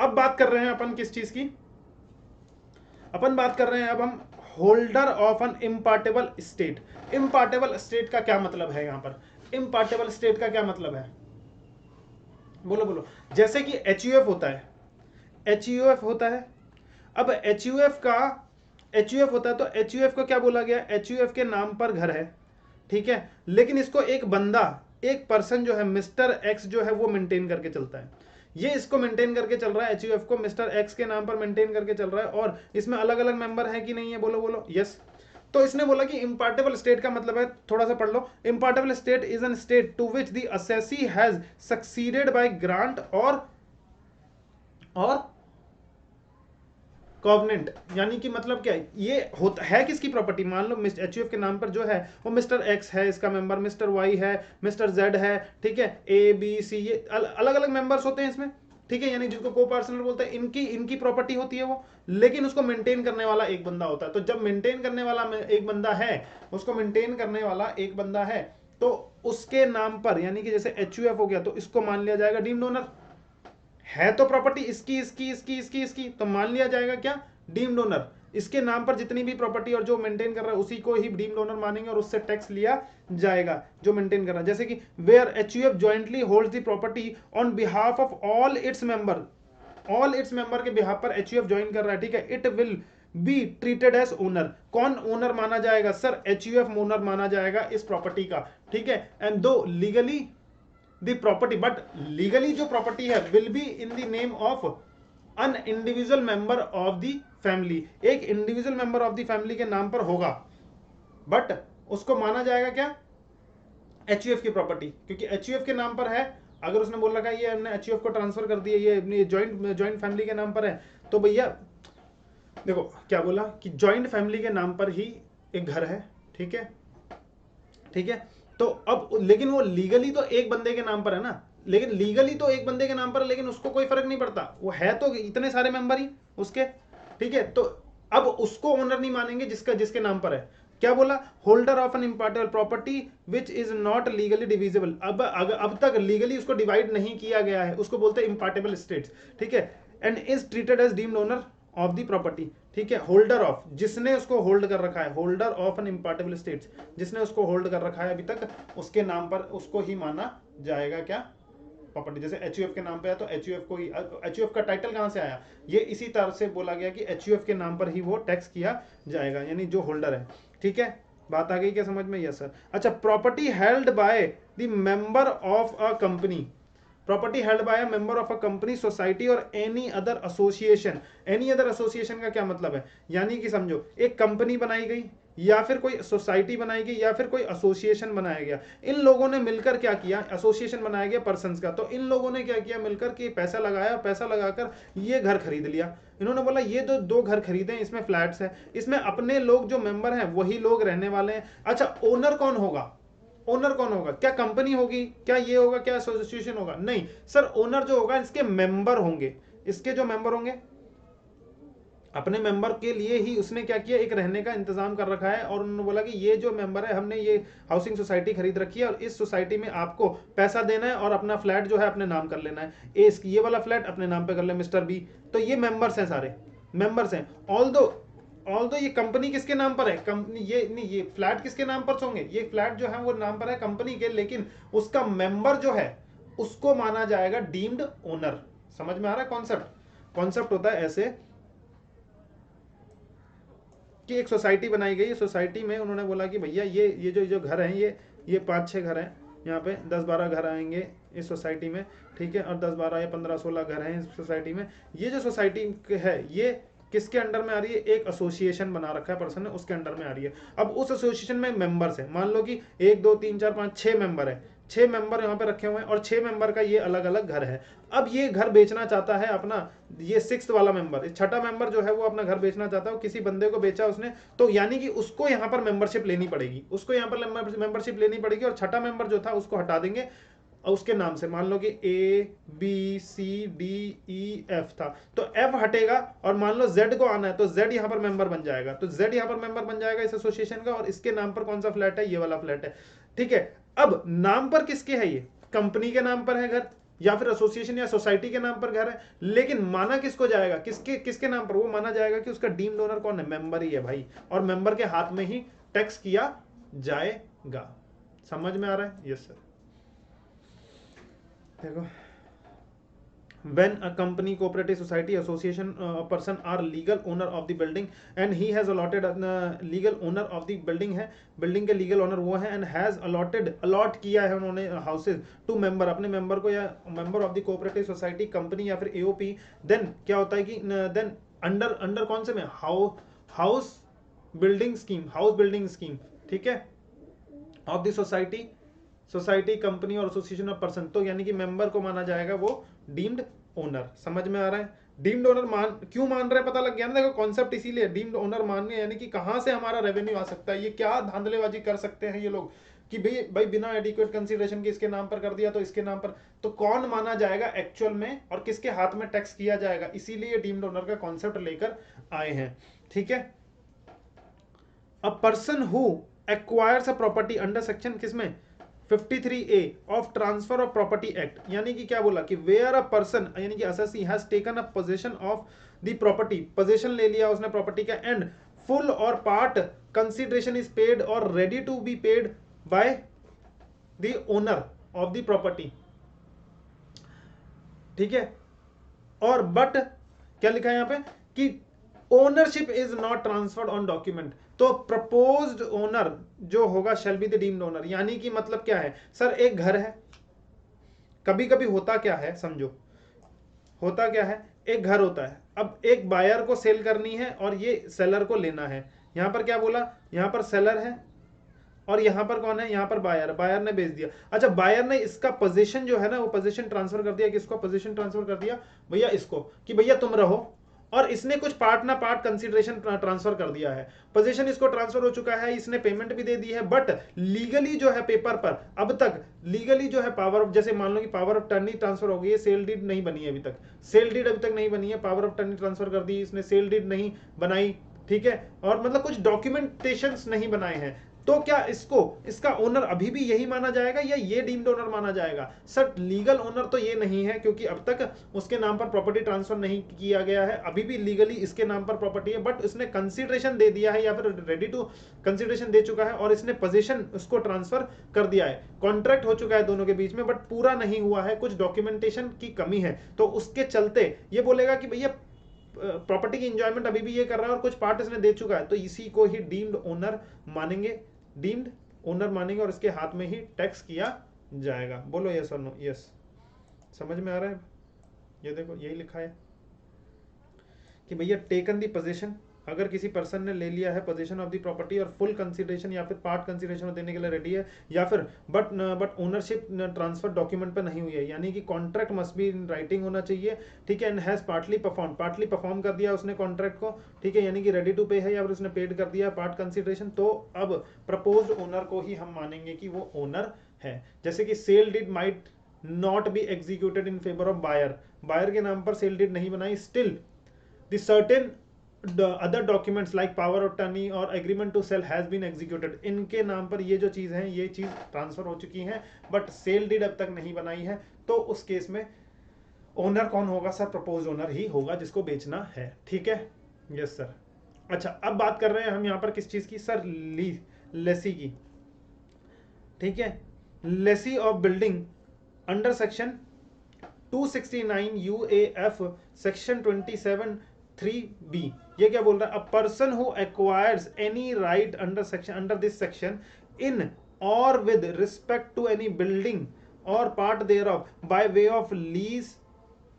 अब बात कर रहे हैं अपन किस चीज की, अपन बात कर रहे हैं अब हम holder of an impartible state. Impartible state का क्या मतलब है, यहां पर इम्पार्टेबल स्टेट का क्या मतलब है, बोलो बोलो। जैसे कि एच होता है, एच होता है। अब एच का एच होता है तो एच को क्या बोला गया, एच के नाम पर घर है, ठीक है, लेकिन इसको एक बंदा, एक पर्सन जो है मिस्टर एक्स जो है वो मेंटेन करके चलता है। ये इसको मेंटेन करके चल रहा है, एच को मिस्टर एक्स के नाम पर मेंटेन करके चल रहा है। और इसमें अलग अलग मेंबर है कि नहीं है, बोलो बोलो, यस। तो इसने बोला कि इम्पार्टेबल स्टेट का मतलब है, थोड़ा सा पढ़ लो, impartible state is an state to which the assessee has succeeded by grant or covenant. यानी कि मतलब क्या है, ये होता है किसकी प्रॉपर्टी, मान लो एच के नाम पर जो है वो मिस्टर एक्स है, इसका मेंबर मिस्टर वाई है, मिस्टर जेड है, ठीक है, ए बी सी, ये अलग अलग मेंबर्स होते हैं इसमें, ठीक है, यानी जिनको को पार्टनर बोलते हैं, इनकी इनकी प्रॉपर्टी होती है वो, लेकिन उसको मेंटेन करने वाला एक बंदा होता है। तो जब मेंटेन करने वाला एक बंदा है, उसको मेंटेन करने वाला एक बंदा है, तो उसके नाम पर, यानी कि जैसे एच हो गया तो इसको मान लिया जाएगा डीम्ड ओनर। है तो प्रॉपर्टी इसकी इसकी इसकी इसकी इसकी, तो मान लिया जाएगा क्या, डीम्ड ओनर। इसके नाम पर जितनी भी प्रॉपर्टी और जो मेंटेन कर रहा है उसी को ही डीम्ड ओनर मानेंगे और उससे टैक्स लिया जाएगा जो मेंटेन कर रहा है। जैसे कि where HUF jointly holds the property on behalf of all its member, all its member के बिहाफ पर एचयूएफ ज्वाइन कर रहा है, ठीक है, it will be treated as owner. कौन ओनर माना जाएगा, सर एचयूएफ ओनर माना जाएगा इस प्रॉपर्टी का, ठीक है। And though legally the property, but legally जो प्रॉपर्टी है will be in the name of an individual member of the family, एक individual member of the family के नाम पर होगा, बट उसको माना जाएगा क्या, एचयूएफ की प्रॉपर्टी, क्योंकि एचयूएफ के नाम पर है। अगर उसने बोल रखा है ये हमने एचयूएफ को ट्रांसफर कर दिया, ये अपनी जॉइंट फैमिली के नाम पर है, तो भैया देखो क्या बोला कि जॉइंट फैमिली के नाम पर ही एक घर है, ठीक है, ठीक है। तो अब लेकिन वो लीगली तो एक बंदे के नाम पर है ना, लेकिन लीगली तो एक बंदे के नाम पर है, लेकिन उसको कोई फर्क नहीं पड़ता, वो है तो इतने सारे मेंबर ही उसके, ठीक है। तो अब उसको ओनर नहीं मानेंगे जिसका जिसके नाम पर है। क्या बोला, holder of an impartible property which is not legally divisible. अब तक लीगली उसको डिवाइड नहीं किया गया है, उसको बोलते हैं इम्पार्टेबल स्टेट्स, ठीक है। And is treated as deemed owner of the property, ठीक है। होल्डर ऑफ, जिसने उसको होल्ड कर रखा है, होल्डर ऑफ एन इम्पार्टेबल स्टेट्स, जिसने उसको होल्ड कर रखा है अभी तक, उसके नाम पर उसको ही माना जाएगा क्या, प्रॉपर्टी। जैसे एचयूएफ के नाम पे है तो एचयूएफ को ही, एचयूएफ का टाइटल कहां से आया, ये इसी तरह से बोला गया कि एचयूएफ के नाम पर ही वो टैक्स किया जाएगा, यानी जो होल्डर है, ठीक है। बात आ गई क्या समझ में, यस सर। अच्छा, property held by the member of a company, property held by a member of a company, society और any other association. Any other association का क्या मतलब है, यानी कि समझो एक कंपनी बनाई गई या फिर कोई सोसाइटी बनाई गई या फिर कोई एसोसिएशन बनाया गया, इन लोगों ने मिलकर क्या किया, एसोसिएशन बनाया गया पर्संस का, तो इन लोगों ने क्या किया, मिलकर के पैसा लगाया, पैसा लगाकर ये घर खरीद लिया। इन्होंने बोला ये जो दो घर खरीदे इसमें फ्लैट्स है, इसमें अपने लोग जो मेंबर हैं वही लोग रहने वाले हैं। अच्छा, ओनर कौन होगा, ओनर कौन होगा, क्या कंपनी होगी, क्या ये होगा, क्या एसोसिएशन होगा, नहीं सर, ओनर जो होगा इसके मेंबर होंगे, इसके जो मेंबर होंगे, अपने मेंबर के लिए ही उसने क्या किया, एक रहने का इंतजाम कर रखा है। और उन्होंने बोला कि ये जो मेंबर है, हमने ये हाउसिंग सोसाइटी खरीद रखी है और इस सोसाइटी में आपको पैसा देना है और अपना फ्लैट जो है अपने नाम कर लेना है, ये वाला फ्लैट अपने नाम पे कर ले मिस्टर बी। तो ये मेंबर्स हैं, सारे मेंबर्स हैं। ऑल दो ये कंपनी किसके नाम पर है, कंपनी ये नहीं, ये फ्लैट किसके नाम पर होंगे, ये फ्लैट जो है वो नाम पर है कंपनी के, लेकिन उसका मेंबर जो है उसको माना जाएगा डीम्ड ओनर। समझ में आ रहा है कॉन्सेप्ट, कॉन्सेप्ट होता है ऐसे कि एक सोसाइटी बनाई गई, सोसाइटी में उन्होंने बोला कि भैया ये जो घर हैं, ये 5-6 घर हैं, यहाँ पे 10-12 घर आएंगे इस सोसाइटी में, ठीक है, और 10-12 या 15-16 घर हैं इस सोसाइटी में। ये जो सोसाइटी है ये किसके अंडर में आ रही है, एक एसोसिएशन बना रखा है पर्सन ने, उसके अंडर में आ रही है। अब उस एसोसिएशन में मेंबर्स हैं, मान लो कि 1 2 3 4 5 6 मेंबर है, 6 मेंबर यहाँ पे रखे हुए हैं और 6 मेंबर का ये अलग अलग घर है। अब ये घर बेचना चाहता है अपना, ये 6th वाला मेंबर, छठा मेंबर जो है वो अपना घर बेचना चाहता है, किसी बंदे को बेचा उसने, तो यानी कि उसको यहाँ पर मेंबरशिप लेनी पड़ेगी, उसको यहाँ पर मेंबरशिप लेनी पड़ेगी, और छठा मेंबर जो था उसको हटा देंगे और उसके नाम से, मान लो कि ABCDEF था, तो F हटेगा और मान लो Z को आना है तो Z यहाँ पर मेंबर बन जाएगा, तो Z यहाँ पर मेंबर बन जाएगा इस एसोसिएशन का, और इसके नाम पर कौन सा फ्लैट है, ये वाला फ्लैट है, ठीक है। अब नाम पर किसके है, ये कंपनी के नाम पर है घर, या फिर एसोसिएशन या सोसाइटी के नाम पर घर है, लेकिन माना किसको जाएगा, किसके किसके नाम पर, वो माना जाएगा कि उसका डीम्ड ओनर कौन है, मेंबर ही है भाई, और मेंबर के हाथ में ही टैक्स किया जाएगा। समझ में आ रहा है? Yes sir. देखो, when a company, cooperative society, association, person are legal owner of the building and he has allotted legal owner of the building है, बिल्डिंग के लीगल ओनर वो है, एंड हैज अलॉट किया है उन्होंने हाउसेज टू मेंबर, अपने member को या member of the cooperative society, company या फिर एओपी, देन क्या होता है कि देन अंडर अंडर कौन से में, हाउस बिल्डिंग स्कीम, ठीक है, ऑफ द सोसाइटी कंपनी और एसोसिएशन ऑफ पर्सन, तो यानी कि मेंबर को माना जाएगा वो डीम्ड ओनर। समझ में आ रहा है? डीम्ड ओनर क्यों मान रहे हैं, पता लग गया ना? देखो कॉन्सेप्ट इसीलिए डीम्ड ओनर मानने, यानी कि कहां से हमारा रेवेन्यू आ सकता है, ये क्या धांधलेबाजी कर सकते हैं ये लोग कि भाई बिना एडिक्वेट कंसीडरेशन के इसके नाम पर कर दिया तो इसके नाम पर, तो कौन माना जाएगा एक्चुअल में और किसके हाथ में टैक्स किया जाएगा, इसीलिए डीम्ड ओनर का कॉन्सेप्ट लेकर आए हैं। ठीक है, a person who acquires a property under section किसमें 53A of transfer of property act, यानी कि क्या बोला कि वेयर अ पर्सन, यानी कि assessee has taken a position of the property, position ले लिया उसने प्रॉपर्टी का, एंड फुल और पार्ट कंसीडरेशन इज पेड और ready to be paid by the owner of the property. ठीक है, और बट क्या लिखा है यहां पे कि ownership is not transferred on document, तो प्रपोज्ड ओनर जो होगा shall be the deemed owner. यानी कि मतलब क्या है सर, एक घर है, कभी कभी होता क्या है समझो, होता क्या है, एक घर होता है, अब एक बायर को सेल करनी है और ये सेलर को लेना है। यहां पर क्या बोला, यहां पर सेलर है और यहां पर कौन है, यहां पर बायर ने बेच दिया। अच्छा, बायर ने इसका पोजीशन जो है ना, वो पोजीशन ट्रांसफर कर दिया, किसको पोजीशन ट्रांसफर कर दिया भैया इसको, कि भैया तुम रहो, और इसने कुछ पार्ट ना पार्ट कंसीडरेशन ट्रांसफर कर दिया है, पोजीशन इसको ट्रांसफर हो चुका है, इसने पेमेंट भी दे दी है, बट लीगली जो है पेपर पर अब तक लीगली जो है पावर ऑफ, जैसे मान लो कि पावर ऑफ टर्नी ट्रांसफर हो गई है, सेल डीड नहीं बनी है अभी तक, सेल डीड अभी तक नहीं बनी है, पावर ऑफ टर्नी ट्रांसफर कर दी इसने, सेल डीड नहीं बनाई, ठीक है, और मतलब कुछ डॉक्यूमेंटेशंस नहीं बनाए हैं, तो क्या इसको इसका ओनर अभी भी यही माना जाएगा या ये डीम्ड ओनर माना जाएगा? सर लीगल ओनर तो ये नहीं है, क्योंकि अब तक उसके नाम पर प्रॉपर्टी ट्रांसफर नहीं किया गया है, अभी भी लीगली इसके नाम पर प्रॉपर्टी है, बट इसने कंसीडरेशन दे दिया है या फिर रेडी टू कंसीडरेशन दे चुका है और इसने पोजीशन उसको ट्रांसफर कर दिया है, कॉन्ट्रैक्ट हो चुका है दोनों के बीच में, बट पूरा नहीं हुआ है, कुछ डॉक्यूमेंटेशन की कमी है, तो उसके चलते ये बोलेगा कि भैया प्रॉपर्टी की एंजॉयमेंट अभी भी ये कर रहा है और कुछ पार्ट इसने दे चुका है, तो इसी को ही डीम्ड ओनर मानेंगे, डीम्ड ओनर मानेंगे और इसके हाथ में ही टैक्स किया जाएगा। बोलो यस और नो? यस। समझ में आ रहा है? ये देखो यही लिखा है कि भैया टेकन दी पोजीशन, अगर किसी पर्सन ने ले लिया है पोजीशन ऑफ द प्रॉपर्टी और फुल कंसीडरेशन या फिर पार्ट कंसीडरेशन देने के लिए रेडी है, या फिर बट ओनरशिप ट्रांसफर डॉक्यूमेंट पर नहीं हुई है, यानी कि contract must be in writing होना चाहिए, ठीक है, एंड हैज पार्टली परफॉर्म कर दिया उसने कॉन्ट्रैक्ट को, ठीक है, यानी कि रेडी टू पे है या फिर उसने पेड कर दिया पार्ट कंसीडरेशन, तो अब प्रपोज्ड ओनर को ही हम मानेंगे कि वो ओनर है। जैसे कि sale deed might not be executed in favour of buyer के नाम पर सेल डीड नहीं बनाई, still the certain the other documents like power of attorney or agreement to sell has been executed, इनके नाम पर ये जो चीज है ये चीज ट्रांसफर हो चुकी है, बट सेल डीड अब तक नहीं बनाई है, तो उस केस में ओनर कौन होगा सर? प्रपोज ओनर ही होगा जिसको बेचना है। ठीक है, यस सर। अच्छा, अब बात कर रहे हैं हम यहाँ पर किस चीज की सर? लेसी की। ठीक है, lessee of building under section 269 UAF section 27(3)(b, ये क्या बोल रहा है? A person who acquires any right under this section in or with respect to any building or part thereof by way of lease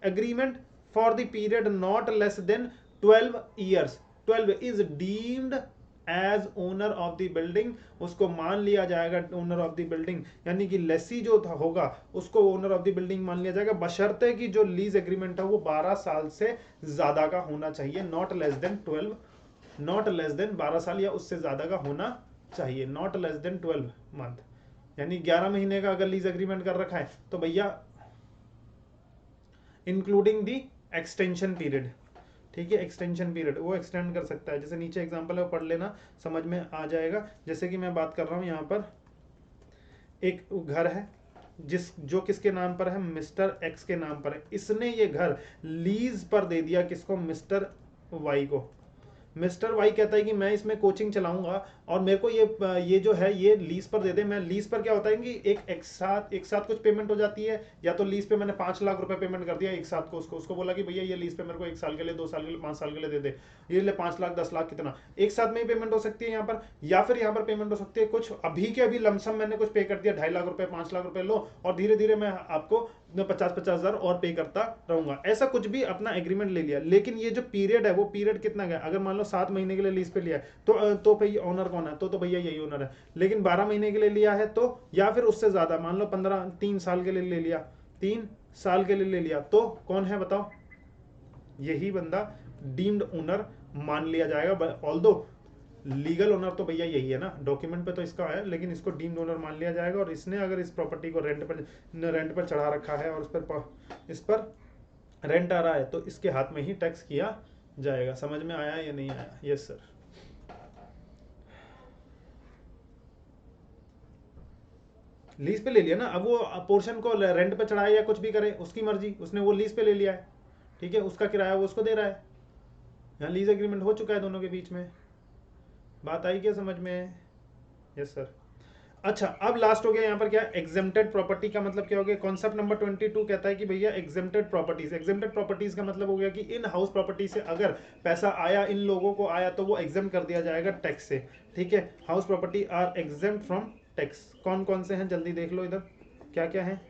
agreement for the period not less than 12 years 12 is deemed as owner of the building, उसको मान लिया जाएगा owner of the building, यानी कि लेसी जो होगा उसको owner of the building मान लिया जाएगा, बशर्ते कि जो लीज एग्रीमेंट है वो 12 साल से ज्यादा का होना चाहिए, नॉट लेस देन 12 साल या उससे ज्यादा का होना चाहिए, नॉट लेस देन 12 मंथ, यानी 11 महीने का अगर लीज एग्रीमेंट कर रखा है तो भैया इंक्लूडिंग द एक्सटेंशन पीरियड, ठीक है, एक्सटेंशन पीरियड वो एक्सटेंड कर सकता है, जैसे नीचे एग्जांपल है वो पढ़ लेना, समझ में आ जाएगा। जैसे कि मैं बात कर रहा हूं यहाँ पर एक घर है, जो किसके नाम पर है, मिस्टर एक्स के नाम पर है, इसने ये घर लीज पर दे दिया किसको, मिस्टर वाई को। मिस्टर वाई कहता है कि मैं इसमें कोचिंग चलाऊंगा और मेरे को ये जो है ये लीज पर दे दे। मैं लीज पर क्या होता है कि एक साथ कुछ पेमेंट हो जाती है, या तो लीज पे मैंने 5 लाख रुपए पेमेंट कर दिया एक साथ को, उसको बोला कि भैया ये लीज पे मेरे को 1 साल के लिए, 2 साल के लिए, 5 साल के लिए दे दे, ये ले 5 लाख 10 लाख कितना एक साथ में ही पेमेंट हो सकती है यहाँ पर, या फिर यहाँ पर पेमेंट हो सकती है कुछ अभी के अभी लमसम मैंने कुछ पे कर दिया, 2.5 लाख रुपए 5 लाख रुपए लो और धीरे धीरे मैं आपको 50-50 हजार और पे करता रहूंगा, ऐसा कुछ भी अपना एग्रीमेंट ले लिया। लेकिन ये जो पीरियड है वो पीरियड कितना गया, अगर मान लो 7 महीने के लिए लीज पे लिया है तो भैया ओनर कौन है, तो भैया यही ओनर है। लेकिन 12 महीने के लिए लिया है तो, या फिर उससे ज्यादा मान लो 3 साल के लिए ले लिया, 3 साल के लिए ले लिया, तो कौन है बताओ, यही बंदा डीम्ड ओनर मान लिया जाएगा। ऑल्दो लीगल ओनर तो भैया यही है ना, डॉक्यूमेंट पे तो इसका है, लेकिन इसको डीम्ड ओनर मान लिया जाएगा। और इसने अगर इस प्रॉपर्टी को रेंट पर चढ़ा रखा है और इस पर रेंट आ रहा है तो इसके हाथ में ही टैक्स किया जाएगा। समझ में आया या नहीं आया? Yes sir. लीज पे ले लिया ना, अब वो पोर्शन को रेंट पे चढ़ाए या कुछ भी करे उसकी मर्जी, उसने वो लीज पे ले लिया है, ठीक है, उसका किराया वो उसको दे रहा है, यहाँ लीज एग्रीमेंट हो चुका है दोनों के बीच में। बात आई क्या समझ में? Yes sir. अच्छा, अब लास्ट हो गया यहाँ पर क्या, एग्जेम्प्टेड प्रॉपर्टी का मतलब क्या हो गया, कॉन्सेप्ट नंबर 22 कहता है कि भैया एग्जेम्प्टेड प्रॉपर्टीज। एग्जेम्प्टेड प्रॉपर्टीज का मतलब हो गया कि इन हाउस प्रॉपर्टी से अगर पैसा आया, इन लोगों को आया, तो वो एग्जेम्प्ट कर दिया जाएगा टैक्स से, ठीक है। House property are exempt from tax. कौन कौन से हैं जल्दी देख लो इधर, क्या क्या है।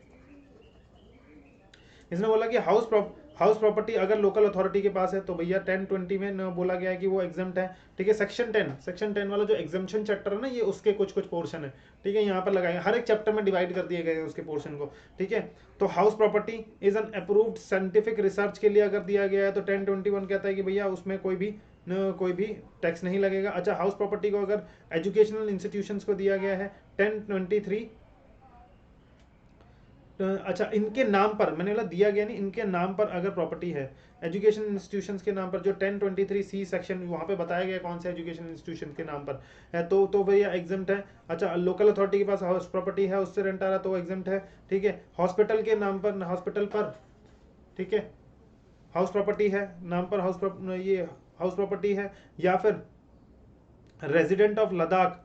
इसने बोला कि हाउस प्रॉपर्टी अगर लोकल अथॉरिटी के पास है तो भैया 1020 में बोला गया है कि वो एग्जाम्प्ट है, ठीक है। सेक्शन 10 वाला जो एग्जाम्पशन चैप्टर है ना, ये उसके कुछ कुछ पोर्शन है, ठीक है, यहाँ पर लगाए हर एक चैप्टर में डिवाइड कर दिए गए हैं उसके पोर्शन को, ठीक है। तो house property is an approved scientific research के लिए अगर दिया गया है तो 1021 कहता है कि भैया उसमें कोई भी टैक्स नहीं लगेगा। अच्छा, हाउस प्रॉपर्टी को अगर एजुकेशनल इंस्टीट्यूशंस को दिया गया है 1023, अच्छा इनके नाम पर, मैंने बोला दिया गया नहीं, इनके नाम पर अगर प्रॉपर्टी है एजुकेशन इंस्टीट्यूशंस के नाम पर, जो 1023C सेक्शन वहाँ पे बताया गया कौन से एजुकेशन इंस्टीट्यूशन के नाम पर है, तो भैया एग्जम्प्ट है। अच्छा, लोकल अथॉरिटी के पास हाउस प्रॉपर्टी है, उससे रेंट आ रहा तो एग्जम्प्ट है, ठीक है। हॉस्पिटल के नाम पर, हॉस्पिटल पर, ठीक है, हाउस प्रॉपर्टी है, नाम पर ये हाउस प्रॉपर्टी है, या फिर रेजिडेंट ऑफ लद्दाख,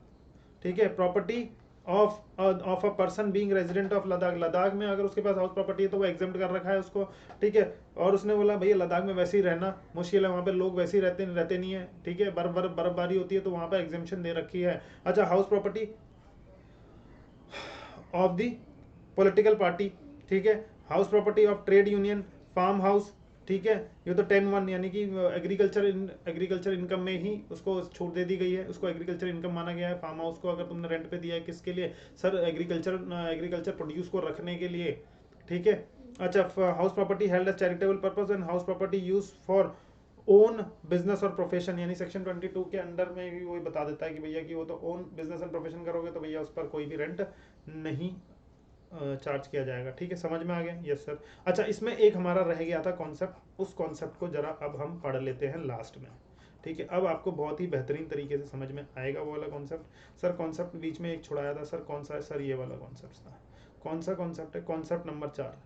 ठीक है, property of a person being resident of Ladakh. Ladakh में अगर उसके पास हाउस प्रॉपर्टी है तो वो एग्जाम्प्ट कर रखा है उसको, ठीक है। और उसने बोला भैया लद्दाख में वैसे ही रहना मुश्किल है, वहाँ पे लोग वैसे ही रहते नहीं है, ठीक है, बर्फबारी होती है तो वहाँ पर एग्जाम्पशन दे रखी है। अच्छा, house property of the political party, ठीक है, house property of trade union, farm house, ठीक है। ये तो 10(1) यानी कि एग्रीकल्चर इनकम में ही उसको छूट दे दी गई है, उसको एग्रीकल्चर इनकम माना गया है। फार्म हाउस को अगर तुमने रेंट पे दिया है किसके लिए सर, एग्रीकल्चर प्रोड्यूस को रखने के लिए, ठीक है। अच्छा, house property held as charitable purpose and house property use for own business और प्रोफेशन, यानी सेक्शन 22 के अंडर में भी वही बता देता है कि भैया कि वो तो ओन बिजनेस एंड प्रोफेशन करोगे तो भैया उस पर कोई भी रेंट नहीं चार्ज किया जाएगा, ठीक है। समझ में आ गया? Yes sir. अच्छा, इसमें एक हमारा रह गया था कॉन्सेप्ट, उस कॉन्सेप्ट को जरा अब हम पढ़ लेते हैं लास्ट में, ठीक है। अब आपको बहुत ही बेहतरीन तरीके से समझ में आएगा वो वाला कॉन्सेप्ट। सर कॉन्सेप्ट बीच में एक छुड़ाया था सर, कौन सा है सर? ये वाला कॉन्सेप्ट था। कौन सा कॉन्सेप्ट है? Concept number 4।